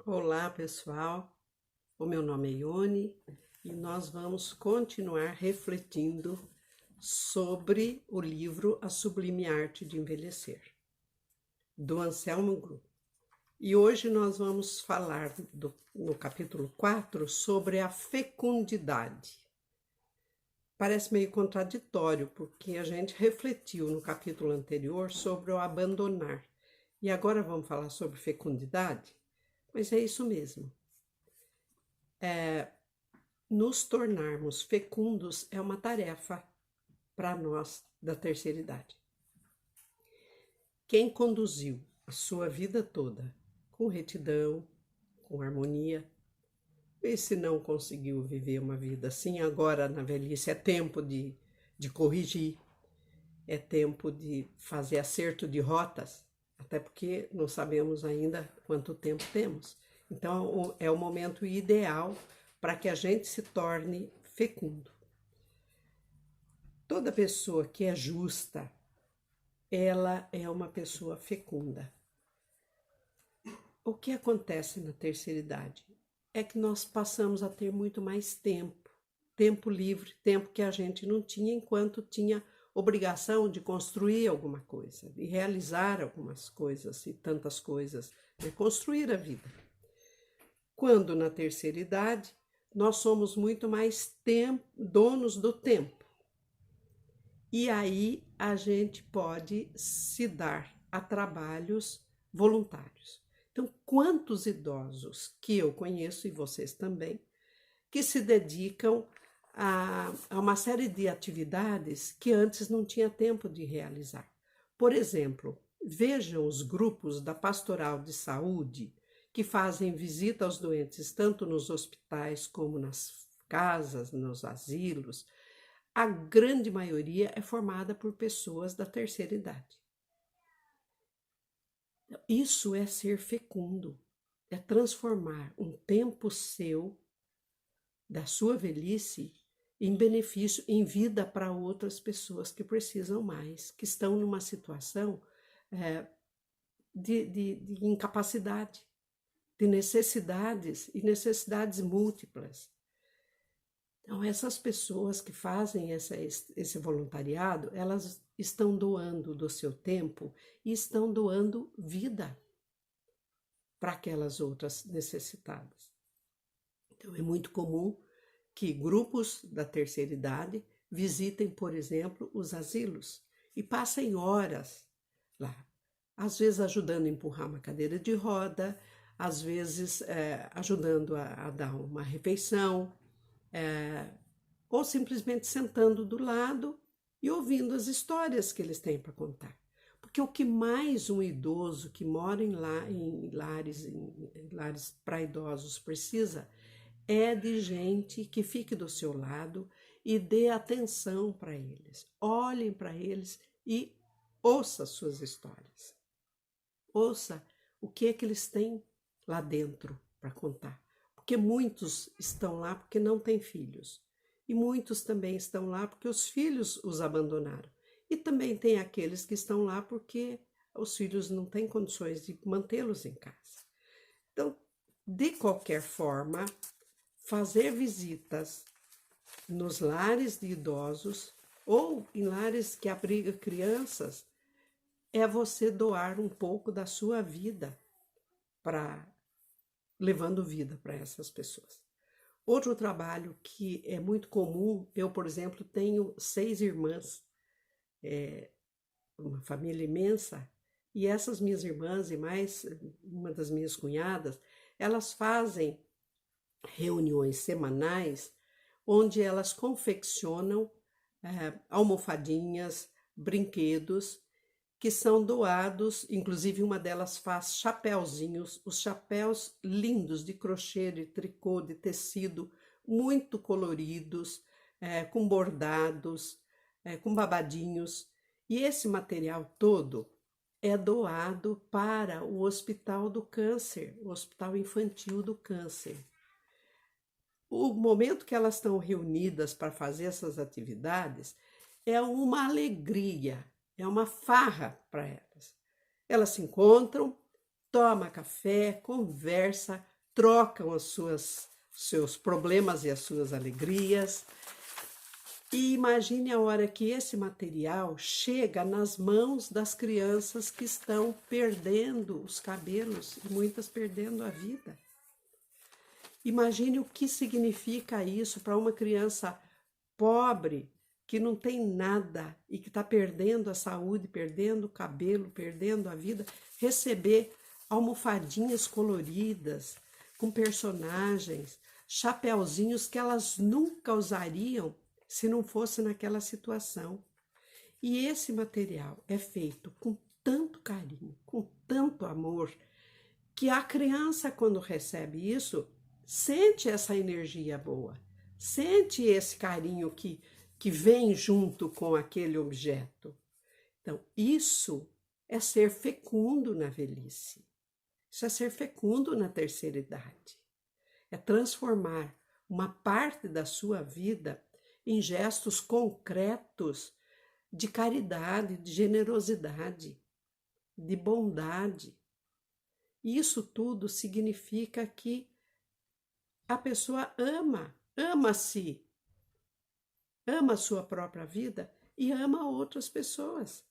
Olá, pessoal. O meu nome é Ione e nós vamos continuar refletindo sobre o livro A Sublime Arte de Envelhecer, do Anselmo Group. E hoje nós vamos falar no capítulo 4 sobre a fecundidade. Parece meio contraditório, porque a gente refletiu no capítulo anterior sobre o abandonar. E agora vamos falar sobre fecundidade? Mas é isso mesmo. Nos tornarmos fecundos é uma tarefa para nós da terceira idade. Quem conduziu a sua vida toda com retidão, com harmonia, e se não conseguiu viver uma vida assim, agora na velhice é tempo de corrigir, é tempo de fazer acerto de rotas, até porque não sabemos ainda quanto tempo temos. Então é o momento ideal para que a gente se torne fecundo. Toda pessoa que é justa, ela é uma pessoa fecunda. O que acontece na terceira idade é que nós passamos a ter muito mais tempo livre, tempo que a gente não tinha enquanto tinha obrigação de construir alguma coisa, de realizar algumas coisas e tantas coisas, de construir a vida. Quando na terceira idade, nós somos muito mais donos do tempo. E aí a gente pode se dar a trabalhos voluntários. Então, quantos idosos que eu conheço, e vocês também, que se dedicam a uma série de atividades que antes não tinha tempo de realizar. Por exemplo, vejam os grupos da Pastoral de Saúde que fazem visita aos doentes, tanto nos hospitais como nas casas, nos asilos. A grande maioria é formada por pessoas da terceira idade. Isso é ser fecundo, é transformar um tempo seu, da sua velhice, em benefício, em vida para outras pessoas que precisam mais, que estão numa situação de incapacidade, de necessidades e necessidades múltiplas. Então, essas pessoas que fazem esse voluntariado, elas estão doando do seu tempo e estão doando vida para aquelas outras necessitadas. Então, é muito comum que grupos da terceira idade visitem, por exemplo, os asilos e passem horas lá, às vezes ajudando a empurrar uma cadeira de roda, às vezes ajudando a dar uma refeição, ou simplesmente sentando do lado e ouvindo as histórias que eles têm para contar. Porque o que mais um idoso que mora em lares para idosos precisa é de gente que fique do seu lado e dê atenção para eles. Olhem para eles e ouça suas histórias. Ouça o que é que eles têm lá dentro para contar. Porque muitos estão lá porque não têm filhos. E muitos também estão lá porque os filhos os abandonaram. E também tem aqueles que estão lá porque os filhos não têm condições de mantê-los em casa. Então, de qualquer forma, fazer visitas nos lares de idosos ou em lares que abrigam crianças é você doar um pouco da sua vida levando vida para essas pessoas. Outro trabalho que é muito comum, eu, por exemplo, tenho 6 irmãs, uma família imensa, e essas minhas irmãs e mais uma das minhas cunhadas, elas fazem reuniões semanais onde elas confeccionam almofadinhas, brinquedos que são doados, inclusive uma delas faz chapéuzinhos, os chapéus lindos de crochê, de tricô, de tecido, muito coloridos, com bordados, com babadinhos. E esse material todo é doado para o Hospital do Câncer, o Hospital Infantil do Câncer. O momento que elas estão reunidas para fazer essas atividades é uma alegria, é uma farra para elas. Elas se encontram, toma café, conversa, trocam seus problemas e as suas alegrias. E imagine a hora que esse material chega nas mãos das crianças que estão perdendo os cabelos e muitas perdendo a vida. Imagine o que significa isso para uma criança pobre, que não tem nada e que está perdendo a saúde, perdendo o cabelo, perdendo a vida, receber almofadinhas coloridas, com personagens, chapeuzinhos que elas nunca usariam se não fosse naquela situação. E esse material é feito com tanto carinho, com tanto amor, que a criança, quando recebe isso, sente essa energia boa, sente esse carinho que vem junto com aquele objeto. Então, isso é ser fecundo na velhice. Isso é ser fecundo na terceira idade. É transformar uma parte da sua vida em gestos concretos de caridade, de generosidade, de bondade. Isso tudo significa que a pessoa ama-se, ama a sua própria vida e ama outras pessoas.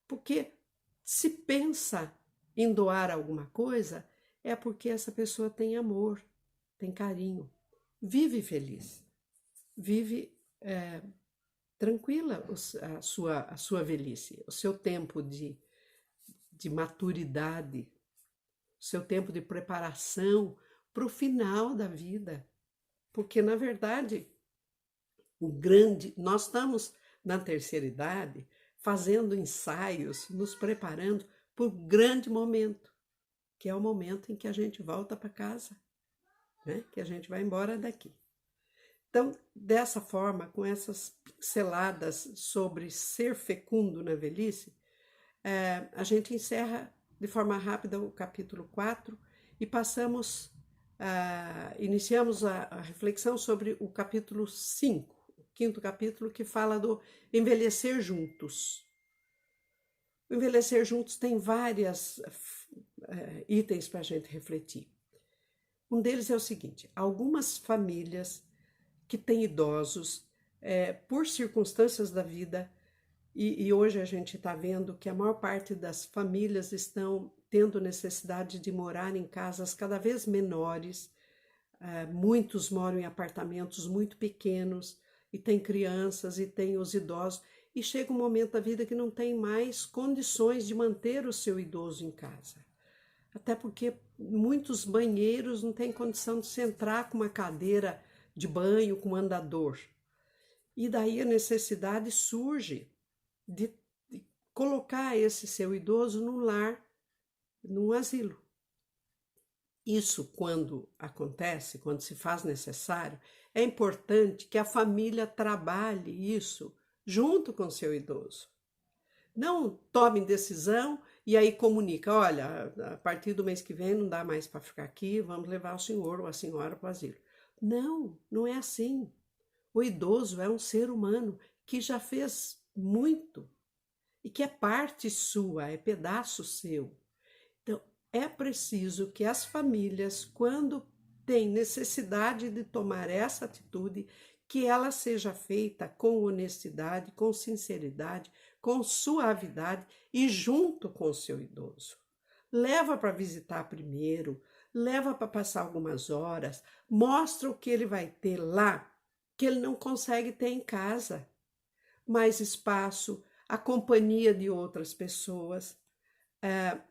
Porque se pensa em doar alguma coisa, é porque essa pessoa tem amor, tem carinho, vive feliz, vive tranquila a sua velhice, o seu tempo de maturidade, o seu tempo de preparação para o final da vida. Porque, na verdade, nós estamos na terceira idade fazendo ensaios, nos preparando para o grande momento, que é o momento em que a gente volta para casa, né? Que a gente vai embora daqui. Então, dessa forma, com essas pinceladas sobre ser fecundo na velhice, a gente encerra de forma rápida o capítulo 4 e iniciamos a reflexão sobre o capítulo 5, o quinto capítulo, que fala do envelhecer juntos. O envelhecer juntos tem vários itens para a gente refletir. Um deles é o seguinte: algumas famílias que têm idosos, por circunstâncias da vida, e hoje a gente está vendo que a maior parte das famílias estão tendo necessidade de morar em casas cada vez menores, muitos moram em apartamentos muito pequenos, e tem crianças, e tem os idosos, e chega um momento da vida que não tem mais condições de manter o seu idoso em casa. Até porque muitos banheiros não têm condição de se entrar com uma cadeira de banho, com um andador. E daí a necessidade surge de colocar esse seu idoso num lar, num asilo. Isso, quando acontece, quando se faz necessário, é importante que a família trabalhe isso junto com o seu idoso. Não tome decisão e aí comunica: olha, a partir do mês que vem não dá mais para ficar aqui, vamos levar o senhor ou a senhora para o asilo. Não, não é assim. O idoso é um ser humano que já fez muito e que é parte sua, é pedaço seu. Então, é preciso que as famílias, quando têm necessidade de tomar essa atitude, que ela seja feita com honestidade, com sinceridade, com suavidade e junto com o seu idoso. Leva para visitar primeiro, leva para passar algumas horas, mostra o que ele vai ter lá, que ele não consegue ter em casa. Mais espaço, a companhia de outras pessoas.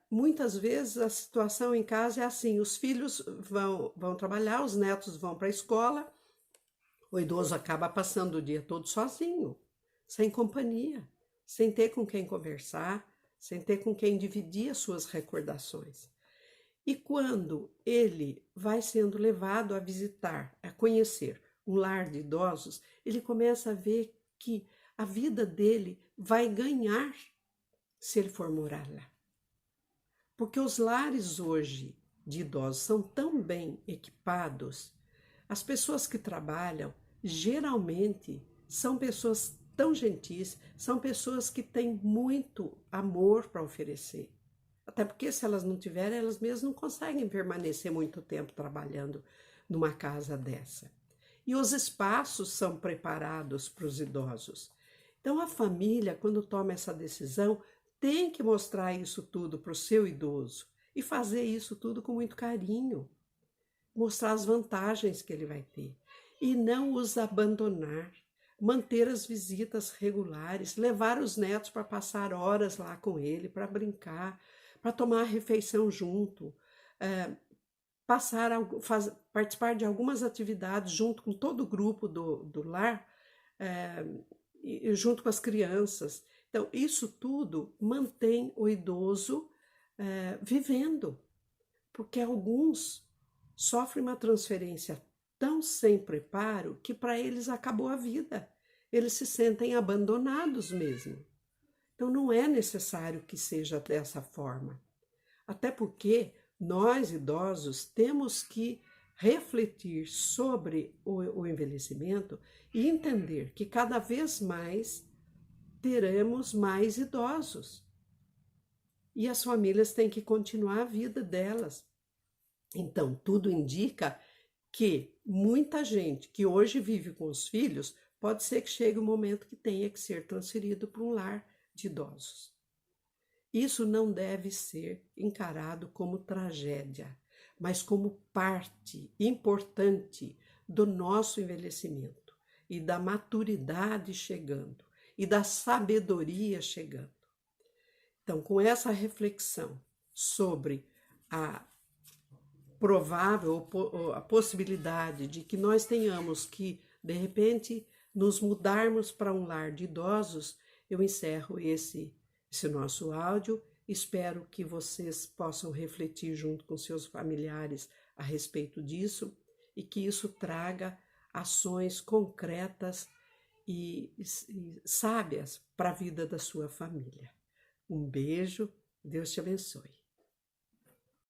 Muitas vezes a situação em casa é assim: os filhos vão trabalhar, os netos vão para a escola, o idoso acaba passando o dia todo sozinho, sem companhia, sem ter com quem conversar, sem ter com quem dividir as suas recordações. E quando ele vai sendo levado a visitar, a conhecer um lar de idosos, ele começa a ver que a vida dele vai ganhar se ele for morar lá. Porque os lares hoje de idosos são tão bem equipados, as pessoas que trabalham geralmente são pessoas tão gentis, são pessoas que têm muito amor para oferecer. Até porque se elas não tiverem, elas mesmas não conseguem permanecer muito tempo trabalhando numa casa dessa. E os espaços são preparados para os idosos. Então a família, quando toma essa decisão, tem que mostrar isso tudo para o seu idoso e fazer isso tudo com muito carinho, mostrar as vantagens que ele vai ter e não os abandonar, manter as visitas regulares, levar os netos para passar horas lá com ele, para brincar, para tomar a refeição junto, participar de algumas atividades junto com todo o grupo do lar, e junto com as crianças. Então, isso tudo mantém o idoso vivendo, porque alguns sofrem uma transferência tão sem preparo que para eles acabou a vida. Eles se sentem abandonados mesmo. Então não é necessário que seja dessa forma. Até porque nós idosos temos que refletir sobre o envelhecimento e entender que cada vez mais teremos mais idosos. E as famílias têm que continuar a vida delas. Então, tudo indica que muita gente que hoje vive com os filhos, pode ser que chegue um momento que tenha que ser transferido para um lar de idosos. Isso não deve ser encarado como tragédia, mas como parte importante do nosso envelhecimento e da maturidade chegando e da sabedoria chegando. Então, com essa reflexão sobre a provável ou a possibilidade de que nós tenhamos que, de repente, nos mudarmos para um lar de idosos, eu encerro esse nosso áudio. Espero que vocês possam refletir junto com seus familiares a respeito disso e que isso traga ações concretas e sábias para a vida da sua família. Um beijo, Deus te abençoe.